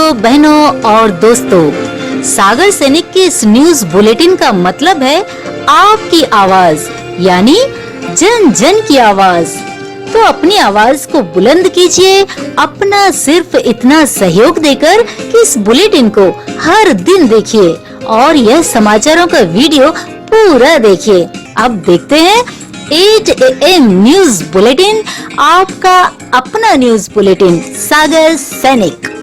भाइयों, बहनों और दोस्तों, सागर सैनिक के इस न्यूज बुलेटिन का मतलब है आपकी आवाज, यानी जन जन की आवाज। तो अपनी आवाज को बुलंद कीजिए, अपना सिर्फ इतना सहयोग देकर कि इस बुलेटिन को हर दिन देखिए और यह समाचारों का वीडियो पूरा देखिए। अब देखते हैं 8 AM न्यूज बुलेटिन, आपका अपना न्यूज बुलेटिन सागर सैनिक।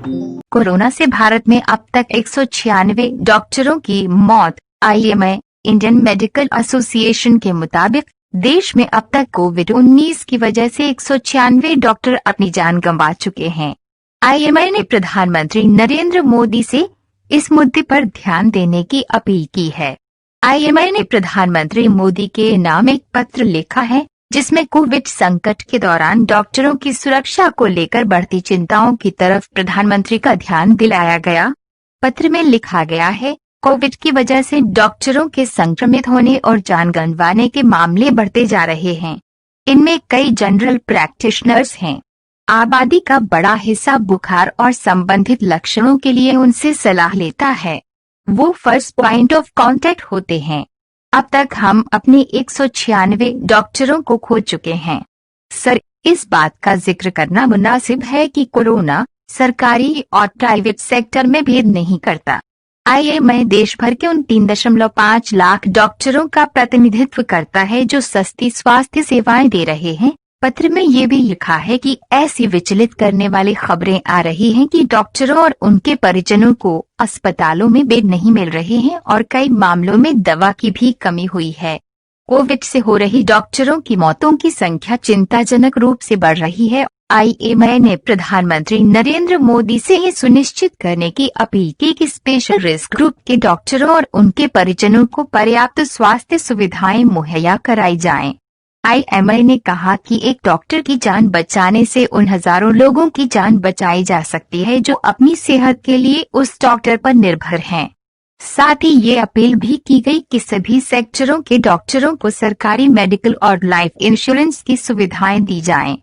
कोरोना से भारत में अब तक 196 डॉक्टरों की मौत। IMA इंडियन मेडिकल एसोसिएशन के मुताबिक देश में अब तक कोविड-19 की वजह से 196 डॉक्टर अपनी जान गंवा चुके हैं। IMA ने प्रधानमंत्री नरेंद्र मोदी से इस मुद्दे पर ध्यान देने की अपील की है। IMA ने प्रधानमंत्री मोदी के नाम एक पत्र लिखा है, जिसमें कोविड संकट के दौरान डॉक्टरों की सुरक्षा को लेकर बढ़ती चिंताओं की तरफ प्रधानमंत्री का ध्यान दिलाया गया। पत्र में लिखा गया है, कोविड की वजह से डॉक्टरों के संक्रमित होने और जान गंवाने के मामले बढ़ते जा रहे हैं। इनमें कई जनरल प्रैक्टिशनर्स हैं। आबादी का बड़ा हिस्सा बुखार और संबंधित लक्षणों के लिए उनसे सलाह लेता है। वो फर्स्ट पॉइंट ऑफ कांटेक्ट होते हैं। अब तक हम अपने 196 डॉक्टरों को खो चुके हैं। सर, इस बात का जिक्र करना मुनासिब है कि कोरोना सरकारी और प्राइवेट सेक्टर में भेद नहीं करता। IMA देश भर के उन 3.5 लाख डॉक्टरों का प्रतिनिधित्व करता है जो सस्ती स्वास्थ्य सेवाएं दे रहे हैं। पत्र में ये भी लिखा है कि ऐसी विचलित करने वाली खबरें आ रही हैं कि डॉक्टरों और उनके परिजनों को अस्पतालों में बेड नहीं मिल रहे हैं और कई मामलों में दवा की भी कमी हुई है। कोविड से हो रही डॉक्टरों की मौतों की संख्या चिंताजनक रूप से बढ़ रही है। IMA ने प्रधानमंत्री नरेंद्र मोदी से ये सुनिश्चित करने की अपील की कि स्पेशल रिस्क ग्रुप के डॉक्टरों और उनके परिजनों को पर्याप्त स्वास्थ्य सुविधाएं मुहैया कराई जाएं। IMA ने कहा कि एक डॉक्टर की जान बचाने से उन हजारों लोगों की जान बचाई जा सकती है जो अपनी सेहत के लिए उस डॉक्टर पर निर्भर हैं। साथ ही ये अपील भी की गई कि सभी सेक्टरों के डॉक्टरों को सरकारी मेडिकल और लाइफ इंश्योरेंस की सुविधाएं दी जाएं।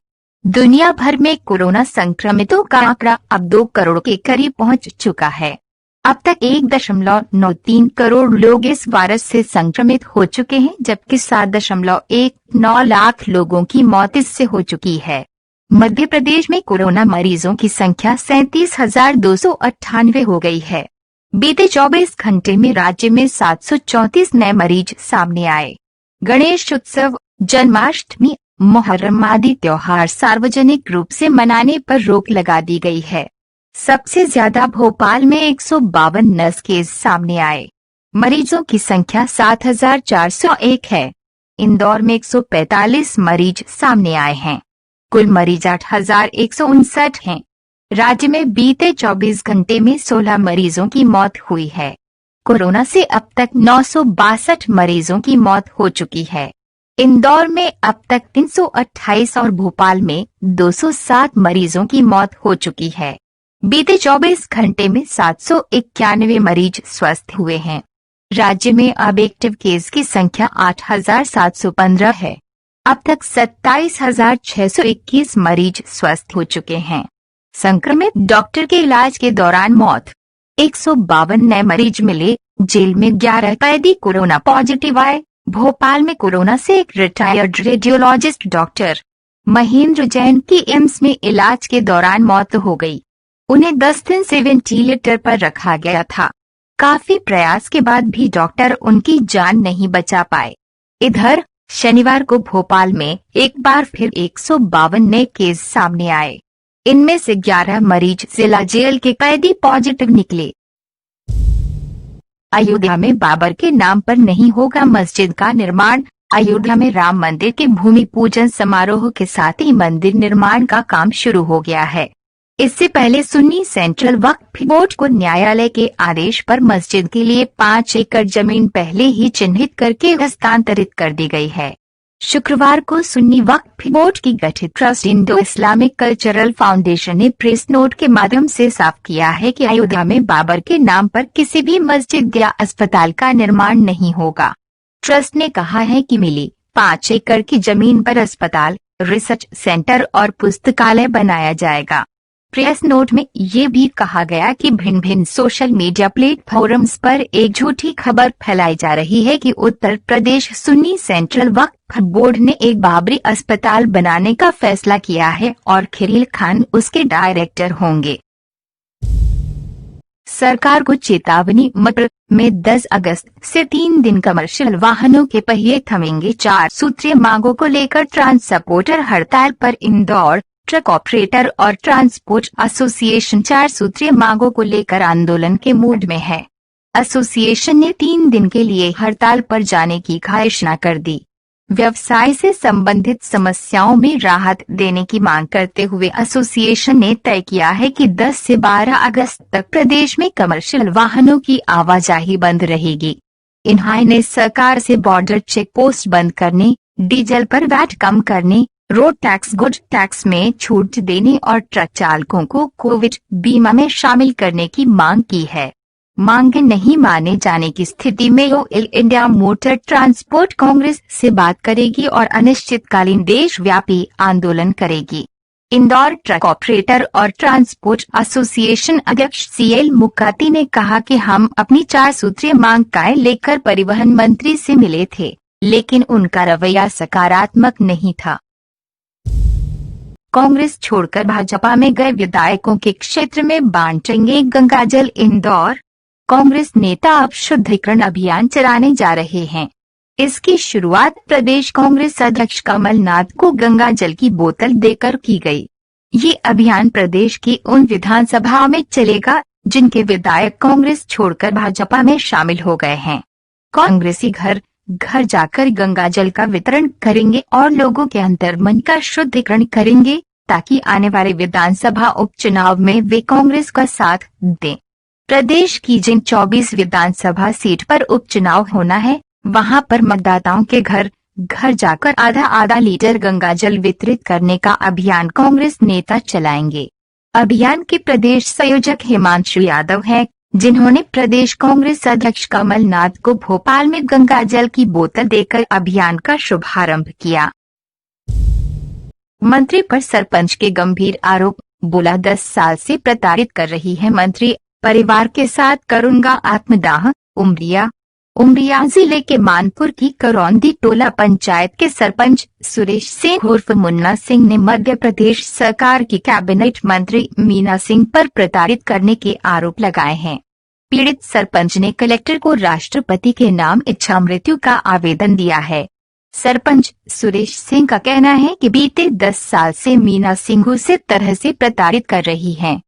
दुनिया भर में कोरोना संक्रमितों का आंकड़ा अब 2 करोड़ के करीब पहुंच चुका है। अब तक 1.93 करोड़ लोग इस वायरस से संक्रमित हो चुके हैं, जबकि 7.19 लाख लोगों की मौत इससे हो चुकी है। मध्य प्रदेश में कोरोना मरीजों की संख्या 37,298 हो गई है। बीते 24 घंटे में राज्य में 734 नए मरीज सामने आए। गणेश उत्सव, जन्माष्टमी, मुहर्रम आदि त्योहार सार्वजनिक रूप से मनाने पर रोक लगा दी गई है। सबसे ज्यादा भोपाल में 152 नए केस सामने आए। मरीजों की संख्या 7,401 है। इंदौर में 145 मरीज सामने आए हैं। कुल मरीज 8,159 हैं। राज्य में बीते 24 घंटे में 16 मरीजों की मौत हुई है। कोरोना से अब तक 962 मरीजों की मौत हो चुकी है। इंदौर में अब तक 328 और भोपाल में 207 मरीजों की मौत हो चुकी है। बीते 24 घंटे में 791 मरीज स्वस्थ हुए हैं। राज्य में अब एक्टिव केस की संख्या 8,715 है। अब तक 27,621 मरीज स्वस्थ हो चुके हैं। संक्रमित डॉक्टर के इलाज के दौरान मौत। 152 नए मरीज मिले। जेल में 11 कैदी कोरोना पॉजिटिव आए। भोपाल में कोरोना से एक retired radiologist doctor Mahendra Jain की एम्स में इलाज के दौरान मौत हो गई। उन्हें 10 दिन से वेंटिलेटर पर रखा गया था। काफी प्रयास के बाद भी डॉक्टर उनकी जान नहीं बचा पाए। इधर शनिवार को भोपाल में एक बार फिर 152 नए केस सामने आए। इनमें से 11 मरीज जिला जेल के कैदी पॉजिटिव निकले। अयोध्या में बाबर के नाम पर नहीं होगा मस्जिद का निर्माण। अयोध्या में राम मंदिर के भूमि पूजन समारोह के साथ ही मंदिर निर्माण का काम शुरू हो गया है। इससे पहले सुन्नी सेंट्रल वक्फ बोर्ड को न्यायालय के आदेश पर मस्जिद के लिए 5 एकड़ जमीन पहले ही चिन्हित करके हस्तांतरित कर दी गई है। शुक्रवार को सुन्नी वक्फ बोर्ड की गठित trust Indo Islamic cultural foundation ने प्रेस नोट के माध्यम से साफ किया है कि अयोध्या में बाबर के नाम पर किसी भी मस्जिद या अस्पताल का निर्माण नहीं होगा। ट्रस्ट ने कहा है कि मिली 5 एकड़ की जमीन पर अस्पताल, रिसर्च सेंटर और पुस्तकालय बनाया जाएगा। प्रेस नोट में ये भी कहा गया कि भिन्न भिन्न सोशल मीडिया प्लेटफॉर्म्स पर एक झूठी खबर फैलाई जा रही है कि उत्तर प्रदेश सुन्नी सेंट्रल वक्फ बोर्ड ने एक बाबरी अस्पताल बनाने का फैसला किया है और खलील खान उसके डायरेक्टर होंगे। सरकार को चेतावनी, मप्र में 10 अगस्त से 3 दिन कमर्शियल वाहनों के पहिए थमेंगे। 4 सूत्रीय मांगों को लेकर ट्रांसपोर्टर हड़ताल पर। इंदौर ट्रक ऑपरेटर और ट्रांसपोर्ट एसोसिएशन 4 सूत्रीय मांगों को लेकर आंदोलन के मूड में है। एसोसिएशन ने 3 दिन के लिए हड़ताल पर जाने की घोषणा कर दी। व्यवसाय से संबंधित समस्याओं में राहत देने की मांग करते हुए एसोसिएशन ने तय किया है कि 10 से 12 अगस्त तक प्रदेश में कमर्शियल वाहनों की आवाजाही बंद रहेगी। इन्होंने सरकार से बॉर्डर चेक पोस्ट बंद करने, डीजल पर वैट कम करने, रोड टैक्स, गुड टैक्स में छूट देने और ट्रक चालकों को कोविड बीमा में शामिल करने की मांग की है। मांग नहीं माने जाने की स्थिति में all India motor transport Congress से बात करेगी और अनिश्चितकालीन देशव्यापी आंदोलन करेगी। इंदौर ट्रक ऑपरेटर और ट्रांसपोर्ट एसोसिएशन अध्यक्ष CL मुकाती ने कहा कि हम अपनी 4 सूत्रीय मांगें लेकर परिवहन मंत्री से मिले थे, लेकिन उनका रवैया सकारात्मक नहीं था। कांग्रेस छोड़कर भाजपा में गए विधायकों के क्षेत्र में बांटेंगे गंगाजल। इंदौर कांग्रेस नेता अब शुद्धिकरण अभियान चलाने जा रहे हैं। इसकी शुरुआत प्रदेश कांग्रेस अध्यक्ष कमलनाथ को गंगा जल की बोतल देकर की गई। ये अभियान प्रदेश की उन विधानसभाओं में चलेगा जिनके विधायक कांग्रेस छोड़कर भाजपा में शामिल हो गए हैं। कांग्रेसी घर घर जाकर गंगा जल का वितरण करेंगे और लोगों के अंतर्मन का शुद्धिकरण करेंगे ताकि आने वाले विधानसभा उपचुनाव में वे कांग्रेस का साथ दें। प्रदेश की जिन 24 विधानसभा सीट पर उपचुनाव होना है, वहां पर मतदाताओं के घर घर जाकर आधा लीटर गंगा जल वितरित करने का अभियान कांग्रेस नेता चलाएंगे। अभियान के प्रदेश संयोजक हिमांशु यादव हैं, जिन्होंने प्रदेश कांग्रेस अध्यक्ष कमलनाथ को भोपाल में गंगा जल की बोतल देकर अभियान का शुभारंभ किया। मंत्री पर सरपंच के गंभीर आरोप, बोला 10 साल से प्रताड़ित कर रही है मंत्री, परिवार के साथ करूंगा आत्मदाह। उमरिया जिले के मानपुर की करौंदी टोला पंचायत के सरपंच सुरेश सिंह उर्फ मुन्ना सिंह ने मध्य प्रदेश सरकार की कैबिनेट मंत्री मीना सिंह पर प्रताड़ित करने के आरोप लगाए हैं। पीड़ित सरपंच ने कलेक्टर को राष्ट्रपति के नाम इच्छा मृत्यु का आवेदन दिया है। सरपंच सुरेश सिंह का कहना है कि बीते 10 साल से मीना सिंह उसे तरह से प्रताड़ित कर रही हैं।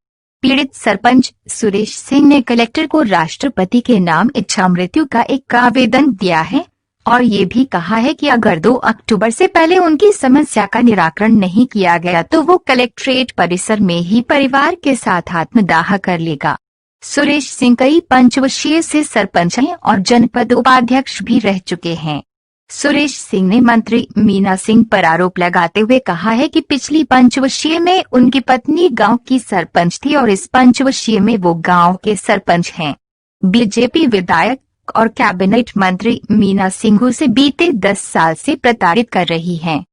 पीड़ित सरपंच सुरेश सिंह ने कलेक्टर को राष्ट्रपति के नाम इच्छा मृत्यु का एक आवेदन दिया है और ये भी कहा है कि अगर 2 अक्टूबर से पहले उनकी समस्या का निराकरण नहीं किया गया तो वो कलेक्ट्रेट परिसर में ही परिवार के साथ आत्मदाह कर लेगा। सुरेश सिंह कई पंचवर्षीय से सरपंच हैं और जनपद उपाध्यक्ष भी रह चुके हैं। सुरेश सिंह ने मंत्री मीना सिंह पर आरोप लगाते हुए कहा है कि पिछली पंचवर्षीय में उनकी पत्नी गांव की सरपंच थी और इस पंचवर्षीय में वो गांव के सरपंच हैं। बीजेपी विधायक और कैबिनेट मंत्री मीना सिंह से बीते 10 साल से प्रताड़ित कर रही हैं।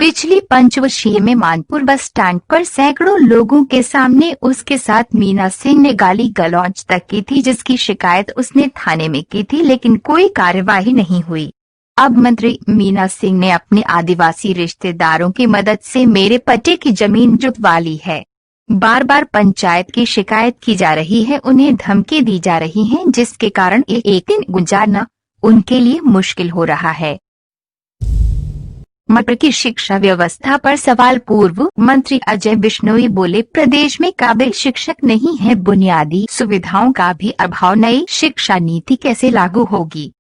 पिछली पंचवर्षीय में मानपुर बस स्टैंड पर सैकड़ों लोगों के सामने उसके साथ मीना सिंह ने गाली गलौज तक की थी, जिसकी शिकायत उसने थाने में की थी, लेकिन कोई कार्यवाही नहीं हुई। अब मंत्री मीना सिंह ने अपने आदिवासी रिश्तेदारों की मदद से मेरे पट्टे की जमीन जुटवा ली है। बार बार पंचायत की शिकायत की जा रही है, उन्हें धमकी दी जा रही है, जिसके कारण एक दिन गुजारना उनके लिए मुश्किल हो रहा है। मप्र की शिक्षा व्यवस्था पर सवाल, पूर्व मंत्री अजय बिश्नोई बोले प्रदेश में काबिल शिक्षक नहीं है, बुनियादी सुविधाओं का भी अभाव, नई शिक्षा नीति कैसे लागू होगी।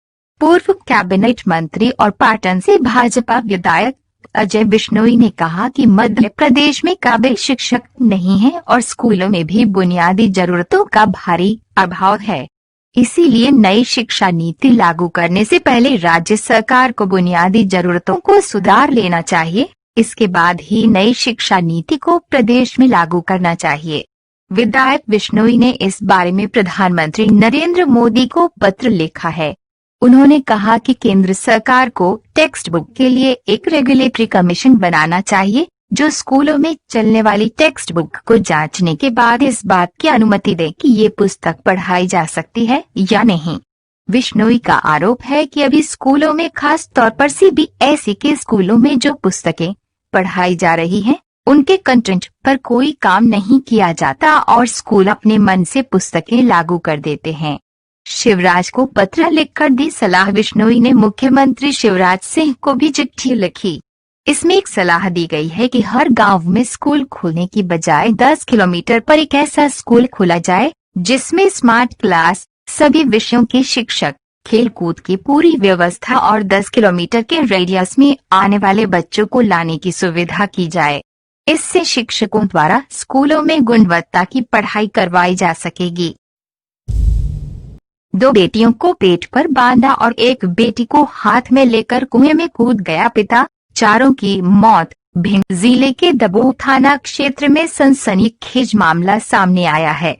पूर्व कैबिनेट मंत्री और पाटन से भाजपा विधायक अजय बिश्नोई ने कहा कि मध्य प्रदेश में काबिल शिक्षक नहीं है और स्कूलों में भी बुनियादी जरूरतों का भारी अभाव है। इसीलिए नई शिक्षा नीति लागू करने से पहले राज्य सरकार को बुनियादी जरूरतों को सुधार लेना चाहिए, इसके बाद ही नई शिक्षा नीति को प्रदेश में लागू करना चाहिए। विधायक बिश्नोई ने इस बारे में प्रधानमंत्री नरेंद्र मोदी को पत्र लिखा है। उन्होंने कहा कि केंद्र सरकार को टेक्स्ट बुक के लिए एक रेगुलेटरी कमीशन बनाना चाहिए जो स्कूलों में चलने वाली टेक्स्ट बुक को जांचने के बाद इस बात की अनुमति दे कि ये पुस्तक पढ़ाई जा सकती है या नहीं। विश्नोई का आरोप है कि अभी स्कूलों में, खास तौर पर सीबीएसई के स्कूलों में जो पुस्तकें पढ़ाई जा रही हैं, उनके कंटेंट पर कोई काम नहीं किया जाता और स्कूल अपने मन से पुस्तकें लागू कर देते हैं। शिवराज को पत्र लिखकर दी सलाह। विश्नोई ने मुख्यमंत्री शिवराज सिंह को भी चिट्ठी लिखी। इसमें एक सलाह दी गई है कि हर गांव में स्कूल खोलने की बजाय 10 किलोमीटर पर एक ऐसा स्कूल खोला जाए जिसमें स्मार्ट क्लास, सभी विषयों के शिक्षक, खेलकूद की पूरी व्यवस्था और 10 किलोमीटर के रेडियस में आने वाले बच्चों को लाने की सुविधा की जाए। इससे शिक्षकों द्वारा स्कूलों में गुणवत्ता की पढ़ाई करवाई जा सकेगी। 2 बेटियों को पेट पर बांधा और एक बेटी को हाथ में लेकर कुएं में कूद गया पिता, चारों की मौत। भिंड जिले के दबोह थाना क्षेत्र में सनसनीखेज मामला सामने आया है।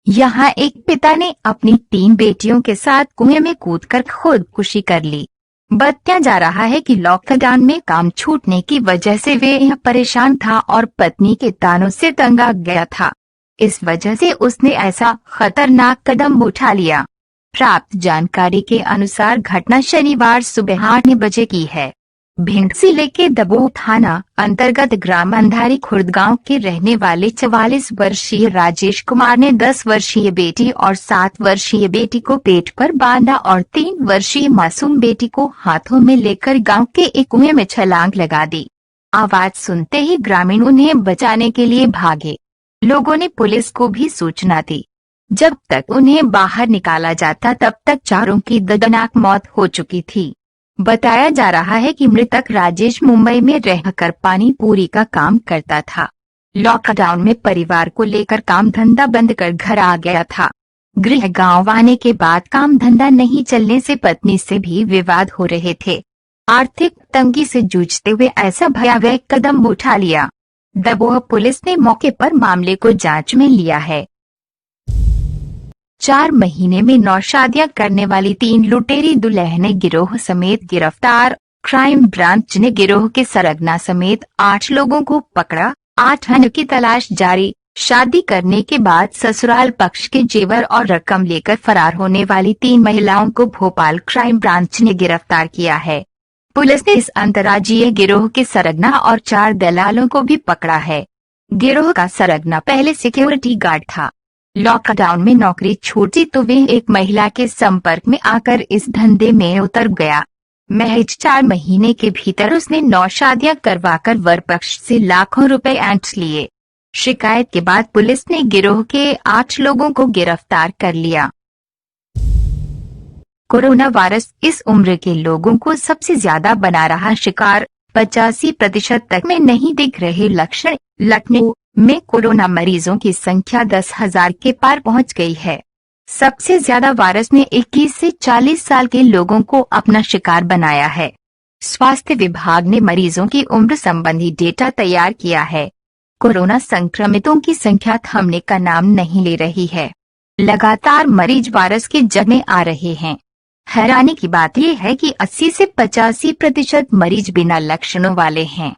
यहाँ एक पिता ने अपनी 3 बेटियों के साथ कुएं में कूदकर खुदकुशी कर ली। बताया जा रहा है कि लॉकडाउन में काम छूटने की वजह से वे यहाँ परेशान था और पत्नी के तानों से तंग आ गया था। इस वजह से उसने ऐसा खतरनाक कदम उठा लिया। प्राप्त जानकारी के अनुसार घटना शनिवार सुबह 8 बजे की है। भिंड जिले के दबोह थाना अंतर्गत ग्राम अंधारी खुर्द गांव के रहने वाले 44 वर्षीय राजेश कुमार ने 10 वर्षीय बेटी और 7 वर्षीय बेटी को पेट पर बांधा और 3 वर्षीय मासूम बेटी को हाथों में लेकर गांव के एक कुएं में छलांग लगा दी। आवाज सुनते ही ग्रामीण उन्हें बचाने के लिए भागे। लोगों ने पुलिस को भी सूचना दी। जब तक उन्हें बाहर निकाला जाता तब तक चारों की दर्दनाक मौत हो चुकी थी। बताया जा रहा है कि मृतक राजेश मुंबई में रहकर पानी पूरी का काम करता था। लॉकडाउन में परिवार को लेकर काम धंधा बंद कर घर आ गया था। गृह गांव आने के बाद काम धंधा नहीं चलने से पत्नी से भी विवाद हो रहे थे। आर्थिक तंगी से जूझते हुए ऐसा भयावह कदम उठा लिया। दबोह पुलिस ने मौके पर मामले को जांच में लिया है। 4 महीने में 9 शादियां करने वाली 3 लुटेरी दुल्हने गिरोह समेत गिरफ्तार। क्राइम ब्रांच ने गिरोह के सरगना समेत 8 लोगों को पकड़ा। 8 अन्य की तलाश जारी। शादी करने के बाद ससुराल पक्ष के जेवर और रकम लेकर फरार होने वाली 3 महिलाओं को भोपाल क्राइम ब्रांच ने गिरफ्तार किया है। पुलिस ने इस अंतर्राज्यीय गिरोह के सरगना और 4 दलालों को भी पकड़ा है। गिरोह का सरगना पहले सिक्योरिटी गार्ड था। लॉकडाउन में नौकरी छूटी तो वे एक महिला के संपर्क में आकर इस धंधे में उतर गया। महज 4 महीने के भीतर उसने 9 शादियां करवाकर वर पक्ष से लाखों रुपए ऐंठ लिए। शिकायत के बाद पुलिस ने गिरोह के 8 लोगों को गिरफ्तार कर लिया। कोरोना वायरस इस उम्र के लोगों को सबसे ज्यादा बना रहा शिकार। 85% तक में नहीं दिख रहे लक्षण। लखनऊ में कोरोना मरीजों की संख्या 10,000 के पार पहुंच गई है। सबसे ज्यादा वायरस ने 21 से 40 साल के लोगों को अपना शिकार बनाया है। स्वास्थ्य विभाग ने मरीजों की उम्र संबंधी डेटा तैयार किया है। कोरोना संक्रमितों की संख्या थमने का नाम नहीं ले रही है। लगातार मरीज वायरस के जड़ में आ रहे हैं। हैरानी की बात यह है कि 80 से 85% मरीज बिना लक्षणों वाले हैं।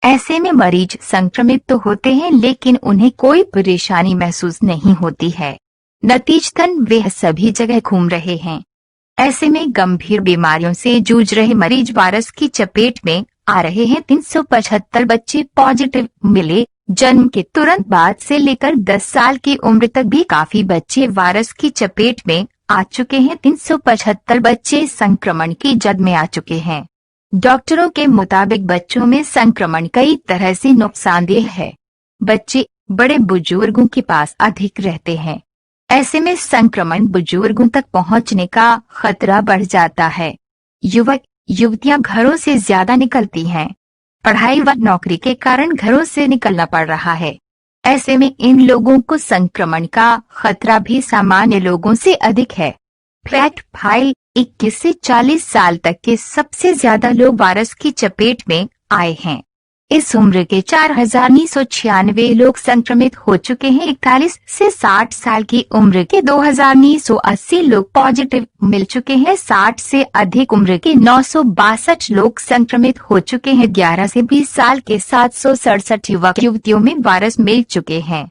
ऐसे में मरीज संक्रमित तो होते हैं लेकिन उन्हें कोई परेशानी महसूस नहीं होती है। नतीजतन वे सभी जगह घूम रहे हैं। ऐसे में गंभीर बीमारियों से जूझ रहे मरीज वायरस की चपेट में आ रहे हैं। 375 बच्चे पॉजिटिव मिले। जन्म के तुरंत बाद से लेकर 10 साल की उम्र तक भी काफी बच्चे वायरस की चपेट में आ चुके हैं। 375 बच्चे संक्रमण की जद में आ चुके हैं। डॉक्टरों के मुताबिक बच्चों में संक्रमण कई तरह से नुकसानदेह है। बच्चे बड़े बुजुर्गों के पास अधिक रहते हैं। ऐसे में संक्रमण बुजुर्गों तक पहुंचने का खतरा बढ़ जाता है। युवक युवतियां घरों से ज्यादा निकलती हैं। पढ़ाई व नौकरी के कारण घरों से निकलना पड़ रहा है। ऐसे में इन लोगों को संक्रमण का खतरा भी सामान्य लोगों से अधिक है। फैक्ट फाइल 21 से 40 साल तक के सबसे ज्यादा लोग वायरस की चपेट में आए हैं। इस उम्र के 4,996 लोग संक्रमित हो चुके हैं। 41 से 60 साल की उम्र के 2,980 लोग पॉजिटिव मिल चुके हैं। 60 से अधिक उम्र के 962 लोग संक्रमित हो चुके हैं। 11 से 20 साल के 767 युवक युवतियों में वायरस मिल चुके हैं।